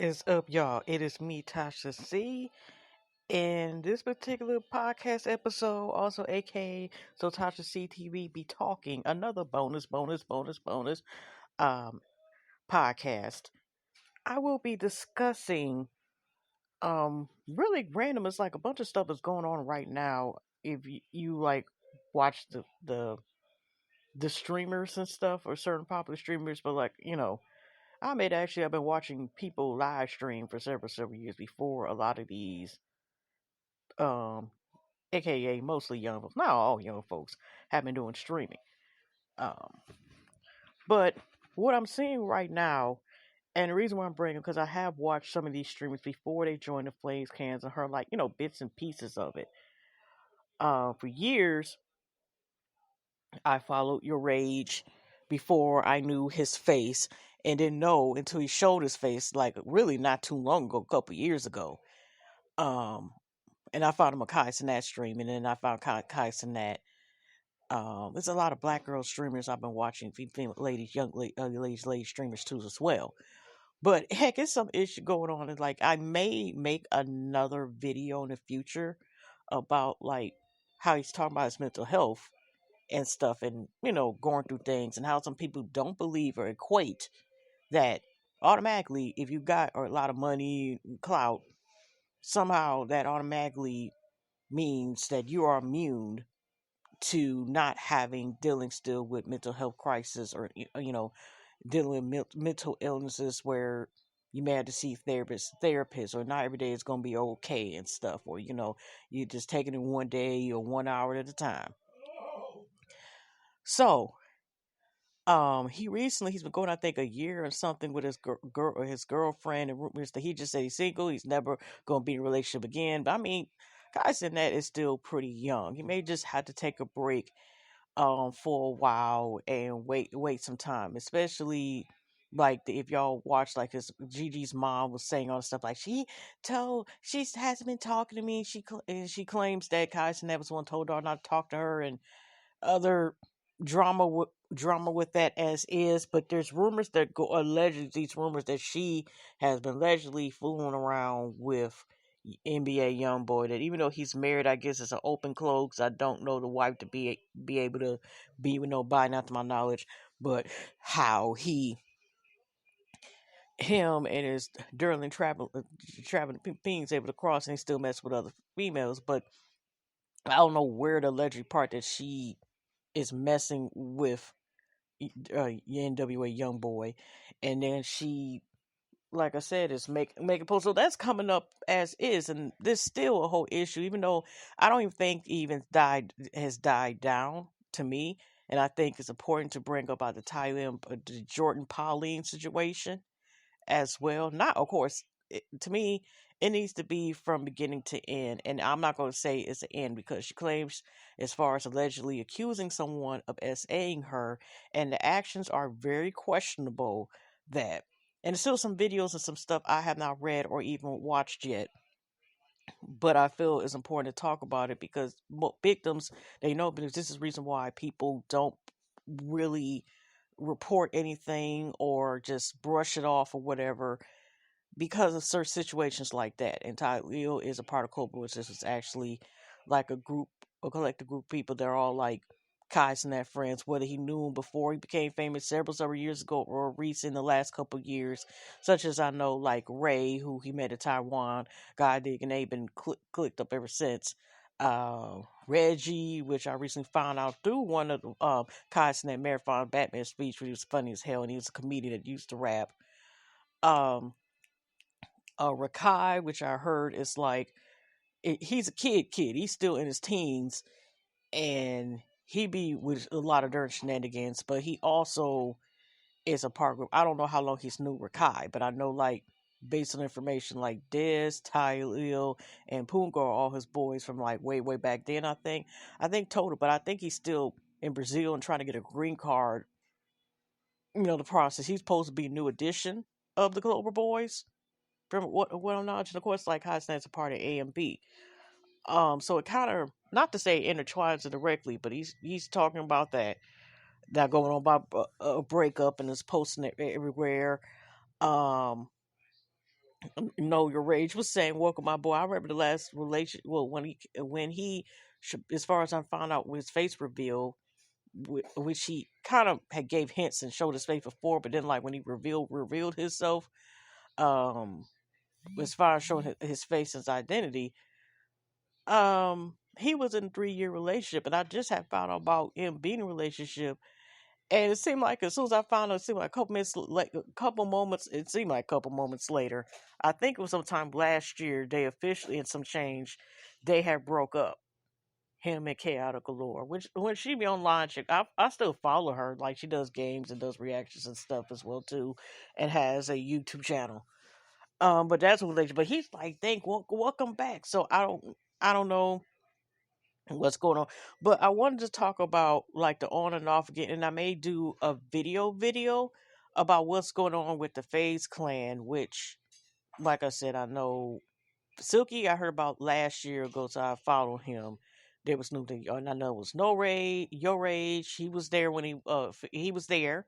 Is up, y'all? It is me, Tasha C. In this particular podcast episode, also aka So Tasha C TV be talking another bonus um podcast. I will be discussing really random. It's like a bunch of stuff that's going on right now. If you like watch the streamers and stuff or certain popular streamers, but I've been watching people live stream for several years before a lot of these, um, aka mostly young folks, not all young folks, have been doing streaming. Um, but what I'm seeing right now, and the reason why I'm bringing, because I have watched some of these streamers before they joined the Flames cans and heard bits and pieces of it. For years, I followed Your Rage before I knew his face, and didn't know until he showed his face, like really not too long ago, a couple years ago. Um, and I found him a Kai Cenat stream, and then I found Kai Cenat. There's a lot of black girl streamers I've been watching, female ladies, ladies streamers too as well. But heck, it's some issue going on. And like, I may make another video in the future about like how he's talking about his mental health and stuff, and going through things, and how some people don't believe or equate that automatically, if you got a lot of money, clout, somehow that automatically means that you are immune to not having dealing still with mental health crisis, or dealing with mental illnesses where you may have to see therapists, or not every day is going to be okay and stuff, or you're just taking it one day or 1 hour at a time. So he's been going, I think, a year or something with his girl or his girlfriend, and rumors that he just said he's single. He's never going to be in a relationship again. But I mean, guys in that is still pretty young. He may just have to take a break for a while and wait some time, especially like if y'all watch, like his Gigi's mom was saying all the stuff, like she hasn't been talking to me. She claims that Kai Cenat was one told her not to talk to her, and other drama with that as is. But there's rumors that go allegedly, these rumors that she has been allegedly fooling around with NBA YoungBoy, that even though he's married, I guess it's an open close, 'cause I don't know the wife to be able to be with nobody, not to my knowledge. But how him and his Durlin traveling beings able to cross, and he still mess with other females. But I don't know where the alleged part that she is messing with NWA YoungBoy, and then she, like I said, is making posts. So that's coming up as is, and there's still a whole issue, even though I don't even think has died down to me. And I think it's important to bring up about the Jordan Pauline situation as well. Not, of course, to me, it needs to be from beginning to end. And I'm not going to say it's an end, because she claims, as far as allegedly accusing someone of SAing her, and the actions are very questionable. That, and there's still some videos and some stuff I have not read or even watched yet. But I feel it's important to talk about it, because victims, they know, because this is the reason why people don't really report anything or just brush it off or whatever, because of certain situations like that. And Leo is a part of Cobra, which is actually like a collective group of people. They're all like Kai's and that friends, whether he knew him before he became famous several years ago, or recent in the last couple of years, such as I know like Ray, who he met in Taiwan, God dig, and they've been clicked up ever since. Reggie, which I recently found out through one of the Kai's and that Marathon Batman speech, where he was funny as hell, and he was a comedian that used to rap. Rakai, which I heard is like, he's a kid. He's still in his teens, and he be with a lot of dirt shenanigans. But he also is a part group. I don't know how long he's knew Rakai, but I know, like, based on information, like Dez, Tylil, and Pungo are all his boys from like way back then. I think total, but I think he's still in Brazil and trying to get a green card. The process. He's supposed to be a new addition of the Global Boys, from what I'm knowledge, and of course, like Hotstand's a part of A and B. So it kind of, not to say intertwines it directly, but he's talking about that going on about a breakup, and is posting it everywhere. Um, Know Your Rage was saying, "Welcome, my boy." I remember the last relation. Well, when he, as far as I found out, with his face reveal, which he kind of had gave hints and showed his face before, but then like when he revealed himself, um, as far as showing his face, his identity, he was in a 3-year relationship, and I just had found out about him being in a relationship. And it seemed like as soon as I found out, it seemed like a couple minutes, like a couple moments. It seemed like a couple moments later. I think it was sometime last year. They officially, in some change, they had broke up. Him and Chaotic Allure. Which when she be online, I still follow her. Like she does games and does reactions and stuff as well too, and has a YouTube channel. But that's a relation. But he's like, "Thank, welcome back." So I don't know what's going on. But I wanted to talk about like the on and off again, and I may do a video about what's going on with the Faze clan, which, like I said, I know Silky I heard about last year ago, so I followed him. There was new thing, and I know it was No Rage, Your Rage. He was there when he was there.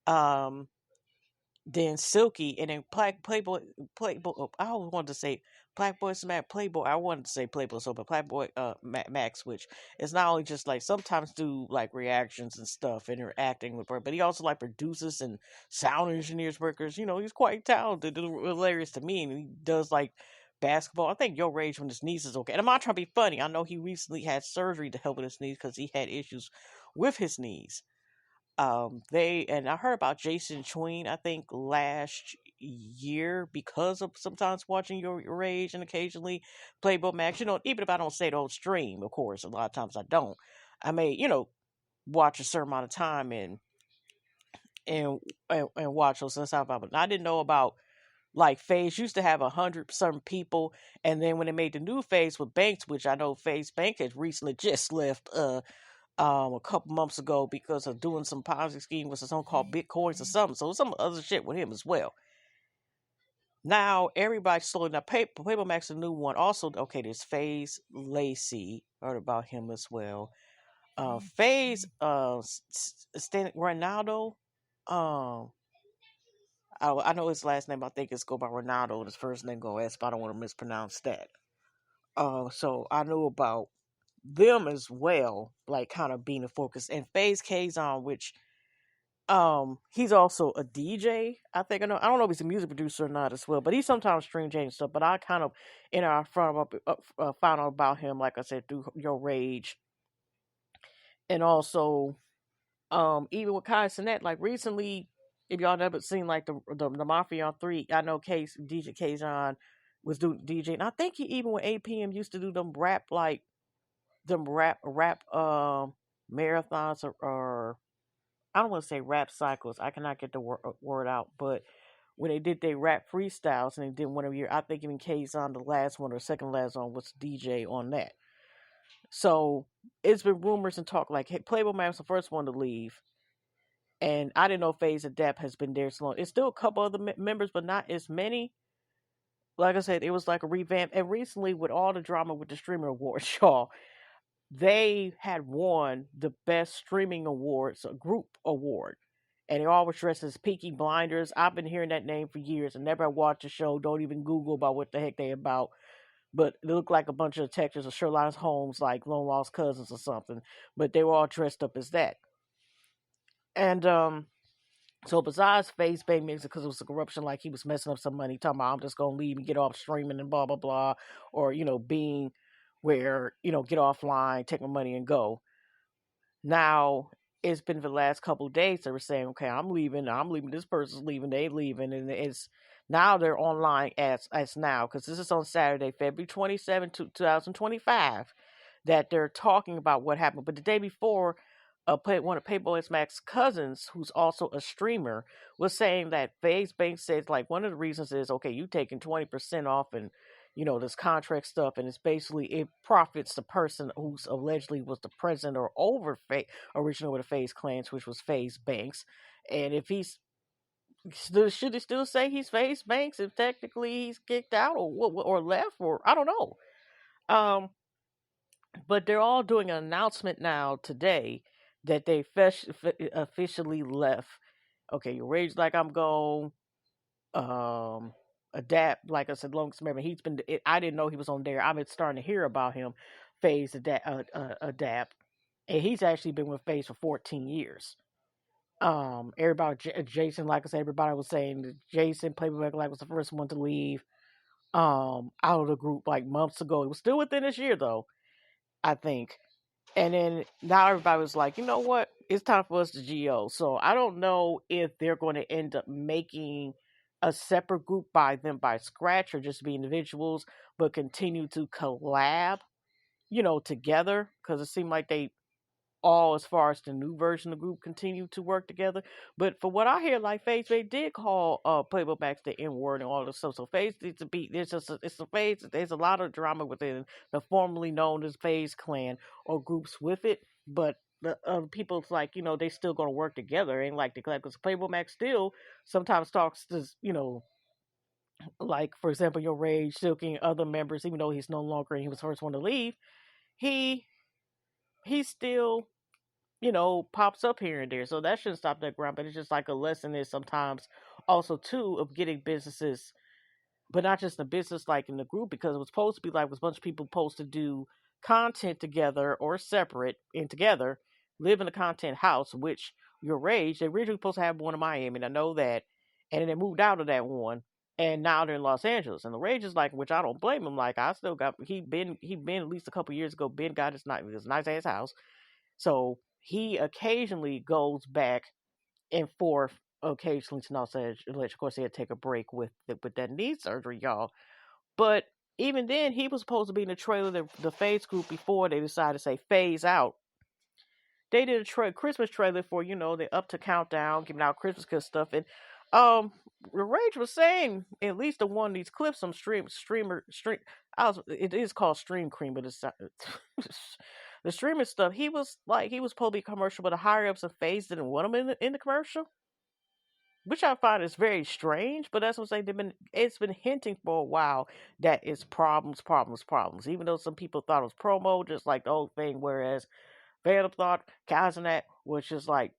Um, then Silky, and then Playboy. I always wanted to say Black Boy Smack Playboy. I wanted to say Playboy, so but Playboy Max, which is not only just like sometimes do like reactions and stuff, interacting with her, but he also like produces and sound engineers workers. You know, he's quite talented. It's hilarious to me, and he does like basketball. I think Yo Rage when his knees is okay. And I'm not trying to be funny. I know he recently had surgery to help with his knees because he had issues with his knees. They and I heard about Jason Tween, I think last year because of sometimes watching Your Rage and occasionally Playboy Max. You know, even if I don't say the whole stream, of course, a lot of times I don't. I may, watch a certain amount of time and watch those stuff. But I didn't know about like Faze used to have 100 some people, and then when they made the new Faze with Banks, which I know Faze Bank has recently just left a couple months ago because of doing some Ponzi scheme with something called Bitcoins or something. So some other shit with him as well. Now everybody's slowing down. Paper Max, a new one. Also, okay, there's Faze Lacey. Heard about him as well. Faze Ronaldo. Um, I know his last name. I think it's go by Ronaldo, and his first name go S, but I don't want to mispronounce that. So I know about them as well, like kind of being the focus. And Faze Kazon, which he's also a DJ. I don't know if he's a music producer or not as well, but he sometimes stream change stuff. But I kind of found out about him, like I said, through Your Rage, and also even with Kai Cenat, like recently, if y'all never seen like the Mafia 3, I know DJ Kazon was doing DJ, and I think he even with APM used to do them rap marathons or I don't want to say rap cycles. I cannot get the word out, but when they did their rap freestyles and they did one every year, I think even Kazon, the last one or second last one, was DJ on that. So it's been rumors and talk like, hey, Playboy Man was the first one to leave, and I didn't know Faze Adapt has been there so long. It's still a couple other members, but not as many. Like I said, it was like a revamp, and recently with all the drama with the streamer awards, y'all, they had won the best streaming awards, a group award. And they all were dressed as Peaky Blinders. I've been hearing that name for years and never watched the show. Don't even Google about what the heck they about. But they look like a bunch of detectives or Sherlock Holmes, like Lone Lost Cousins or something. But they were all dressed up as that. And so besides Face Bay Mix, because it was a corruption, like he was messing up some money, talking about I'm just gonna leave and get off streaming and blah blah blah, or being where get offline, take my money and go. Now it's been for the last couple of days they were saying, okay, I'm leaving, this person's leaving, they leaving, and it's now they're online as now because this is on Saturday, February 27, 2025, that they're talking about what happened. But the day before, one of Playboy Max's cousins, who's also a streamer, was saying that Faze Bank says like one of the reasons is okay, you taking 20% off and this contract stuff, and it's basically it profits the person who's allegedly was the president or original with the Faze clans, which was Faze Banks, and if he's should he still say he's Faze Banks if technically he's kicked out or left or I don't know. But they're all doing an announcement now today that they officially left. Okay, Your Rage like I'm gone. Adapt. Like I said, longest memory. I didn't know he was on there. I'm starting to hear about him. Faze Adapt, and he's actually been with Faze for 14 years. Everybody, Jason, like I said, everybody was saying that Jason Playboy like was the first one to leave out of the group like months ago. It was still within this year though, I think. And then now everybody was like, you know what? It's time for us to GO. So I don't know if they're going to end up making a separate group by scratch or just be individuals, but continue to collab, together. Because it seemed like they all, as far as the new version of the group, continue to work together. But for what I hear, like Faze, they did call Playboy Max the N word and all this stuff. So Faze needs to be it's a Faze. There's a lot of drama within the formerly known as Faze clan or groups with it. But the people's like, they still gonna work together. Ain't like the because Playboy Max still sometimes talks to like, for example, your Rage, Silky, and other members, even though he's no longer and he was the first one to leave, he still pops up here and there. So that shouldn't stop that grind. But it's just like a lesson is sometimes also too of getting businesses, but not just the business like in the group, because it was supposed to be like was a bunch of people supposed to do content together or separate and together, live in a content house, which your Rage, they originally supposed to have one in Miami, and I know that. And then they moved out of that one. And now they're in Los Angeles. And the Rage is like, which I don't blame him. Like I still got he been at least a couple years ago, Ben got his nice ass house. So he occasionally goes back and forth occasionally to Los Angeles. Of course, he had to take a break with that knee surgery, y'all. But even then, he was supposed to be in the trailer, the Faze group, before they decided to say Phase Out. They did a Christmas trailer for, the up to countdown, giving out Christmas good stuff. And Rage was saying, at least the one of these clips, some it is called Stream Cream, but it's the streaming stuff. He was supposed to be commercial, but the higher ups of Faze didn't want him in the commercial, which I find is very strange. But that's what I'm saying. It's been hinting for a while that it's problems. Even though some people thought it was promo, just like the old thing. Whereas Phantom thought Cenat was just like,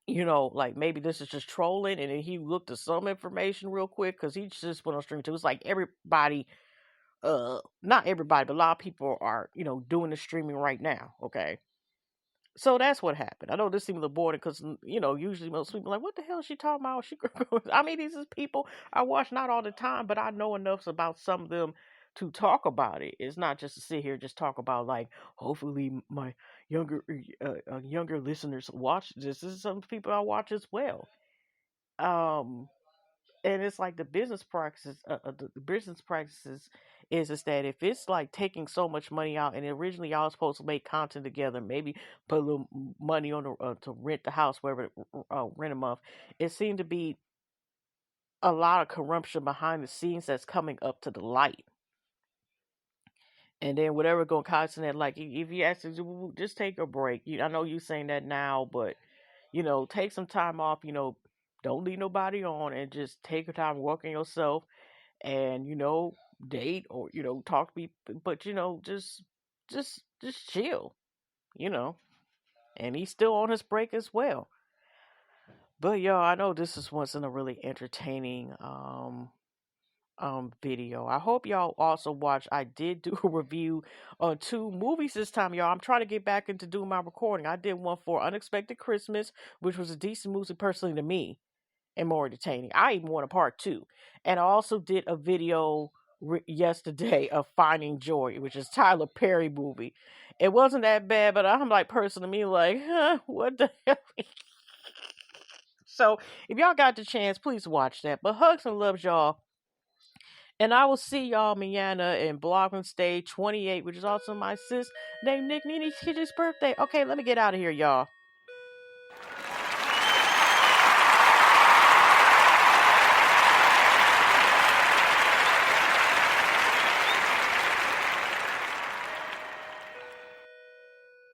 like maybe this is just trolling, and then he looked at some information real quick because he just went on stream too. It's like everybody, not everybody, but a lot of people are, doing the streaming right now. Okay. So that's what happened. I know this seems a little boring because, usually most people are like, what the hell is she talking about? I mean, these is people I watch not all the time, but I know enough about some of them to talk about it. It's not just to sit here just talk about like, hopefully my younger listeners watch this. This is some people I watch as well. And it's like the business practices is that if it's like taking so much money out, and originally y'all was supposed to make content together, maybe put a little money on to rent the house, wherever rent a month, it seemed to be a lot of corruption behind the scenes that's coming up to the light. And then whatever going constant that, like, if you actually just take a break, I know you saying that now, but take some time off. Don't leave nobody on, and just take your time working yourself, and date or talk to people, but just chill, and he's still on his break as well. But y'all, I know this is once in a really entertaining video. I hope y'all also watch. I did do a review on 2 movies this time, y'all. I'm trying to get back into doing my recording. I did one for Unexpected Christmas, which was a decent movie personally to me, and more entertaining. I even want a part 2. And I also did a video yesterday of Finding Joy, which is Tyler Perry movie. It wasn't that bad, but I'm like, person to me, like, what the hell? So if y'all got the chance, please watch that. But hugs and loves, y'all. And I will see y'all manana in Vlogmas Day 28, which is also my sis named Nick Nini's birthday. Okay, let me get out of here, y'all.